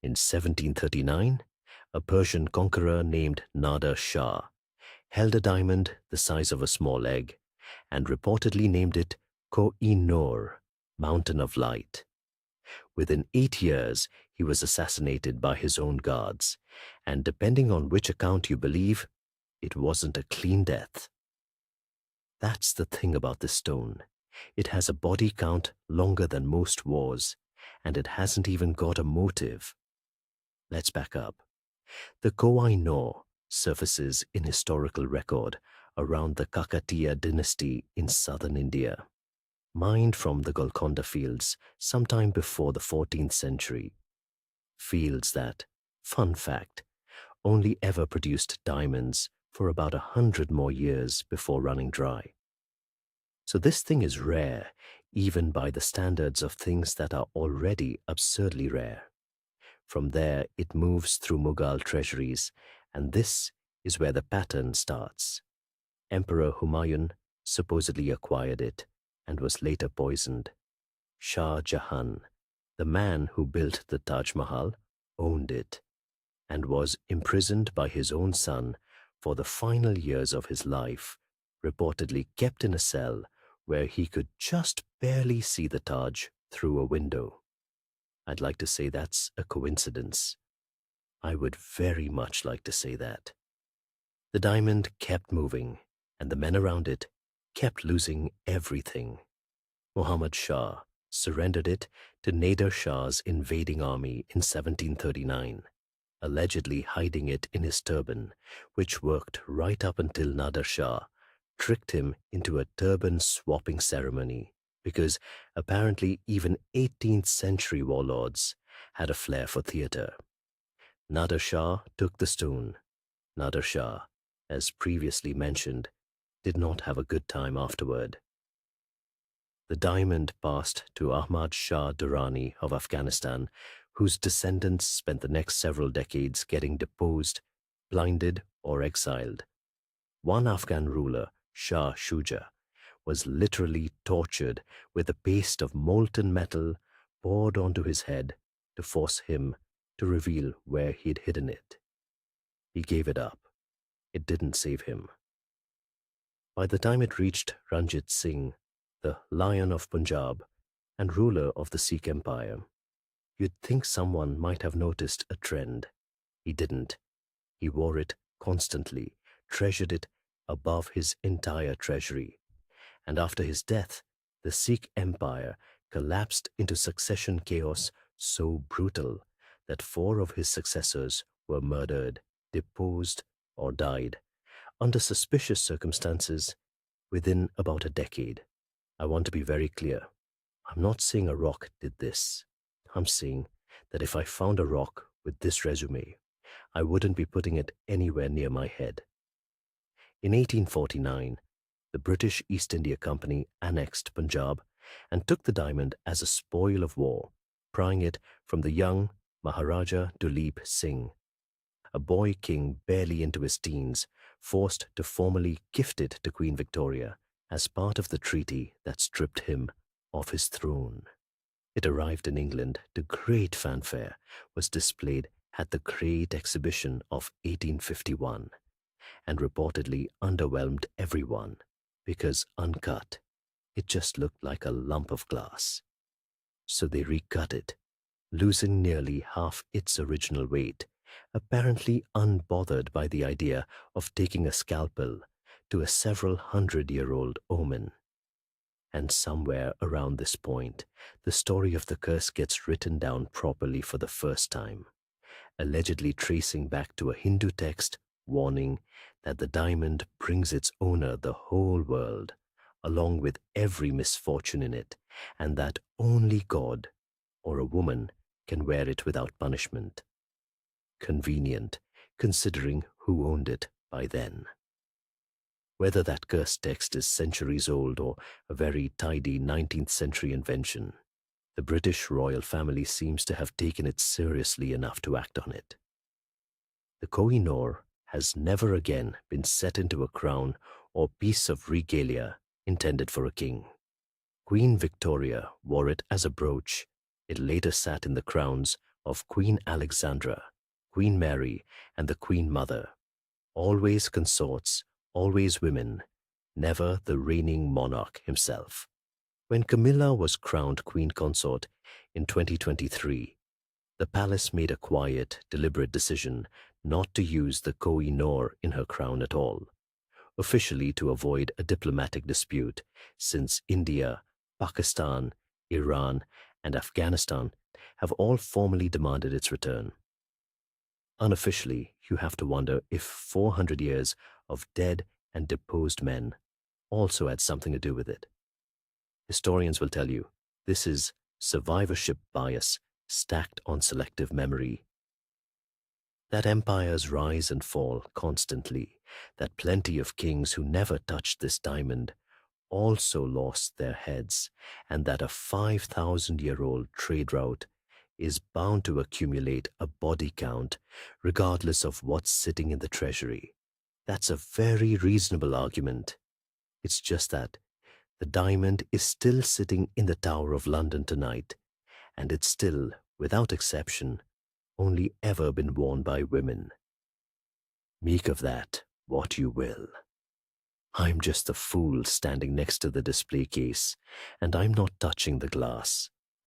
In 1739, a Persian conqueror named Nader Shah held a diamond the size of a small egg and reportedly named it Koh-i-Noor, Mountain of Light. Within 8 years, he was assassinated by his own guards, and depending on which account you believe, it wasn't a clean death. That's the thing about this stone. It has a body count longer than most wars, and it hasn't even got a motive. Let's back up. The Koh-i-Noor surfaces in historical record around the Kakatiya dynasty in southern India, mined from the Golconda fields sometime before the 14th century. Fields that, fun fact, only ever produced diamonds for about 100 more years before running dry. So this thing is rare, even by the standards of things that are already absurdly rare. From there, it moves through Mughal treasuries, and this is where the pattern starts. Emperor Humayun supposedly acquired it and was later poisoned. Shah Jahan, the man who built the Taj Mahal, owned it and was imprisoned by his own son for the final years of his life, reportedly kept in a cell where he could just barely see the Taj through a window. I'd like to say that's a coincidence. I would very much like to say that. The diamond kept moving, and the men around it kept losing everything. Muhammad Shah surrendered it to Nader Shah's invading army in 1739, allegedly hiding it in his turban, which worked right up until Nader Shah tricked him into a turban swapping ceremony, because apparently even 18th century warlords had a flair for theater. Nader Shah took the stone. Nader Shah, as previously mentioned, did not have a good time afterward. The diamond passed to Ahmad Shah Durrani of Afghanistan, whose descendants spent the next several decades getting deposed, blinded, or exiled. One Afghan ruler, Shah Shuja, was literally tortured with a paste of molten metal poured onto his head to force him to reveal where he'd hidden it. He gave it up. It didn't save him. By the time it reached Ranjit Singh, the Lion of Punjab and ruler of the Sikh Empire, you'd think someone might have noticed a trend. He didn't. He wore it constantly, treasured it above his entire treasury. And after his death, the Sikh Empire collapsed into succession chaos so brutal that 4 of his successors were murdered, deposed, or died under suspicious circumstances within about a decade. I want to be very clear. I'm not saying a rock did this. I'm saying that if I found a rock with this resume, I wouldn't be putting it anywhere near my head. In 1849, the British East India Company annexed Punjab and took the diamond as a spoil of war, prying it from the young Maharaja Duleep Singh, a boy king barely into his teens, forced to formally gift it to Queen Victoria as part of the treaty that stripped him of his throne. It arrived in England to great fanfare, was displayed at the Great Exhibition of 1851, and reportedly underwhelmed everyone because uncut, it just looked like a lump of glass. So they recut it, losing nearly half its original weight, apparently unbothered by the idea of taking a scalpel to a several 100-year-old omen. And somewhere around this point, the story of the curse gets written down properly for the first time, allegedly tracing back to a Hindu text warning that the diamond brings its owner the whole world, along with every misfortune in it, and that only God or a woman can wear it without punishment. Convenient, considering who owned it by then. Whether that cursed text is centuries old or a very tidy 19th century invention, the British royal family seems to have taken it seriously enough to act on it. The Koh-i-Noor has never again been set into a crown or piece of regalia intended for a king. Queen Victoria wore it as a brooch. It later sat in the crown's of Queen Alexandra, Queen Mary, and the Queen Mother. Always consorts, always women, never the reigning monarch himself. When Camilla was crowned Queen Consort in 2023, the palace made a quiet, deliberate decision not to use the Koh-i-Noor in her crown at all, officially to avoid a diplomatic dispute, since India, Pakistan, Iran, and Afghanistan have all formally demanded its return. Unofficially, you have to wonder if 400 years of dead and deposed men also had something to do with it. Historians will tell you this is survivorship bias stacked on selective memory. That empires rise and fall constantly, that plenty of kings who never touched this diamond also lost their heads, and that a 5,000-year-old trade route is bound to accumulate a body count regardless of what's sitting in the treasury. That's a very reasonable argument. It's just that the diamond is still sitting in the Tower of London tonight, and it's still, without exception, only ever been worn by women. Make of that what you will. I'm just a fool standing next to the display case, and I'm not touching the glass.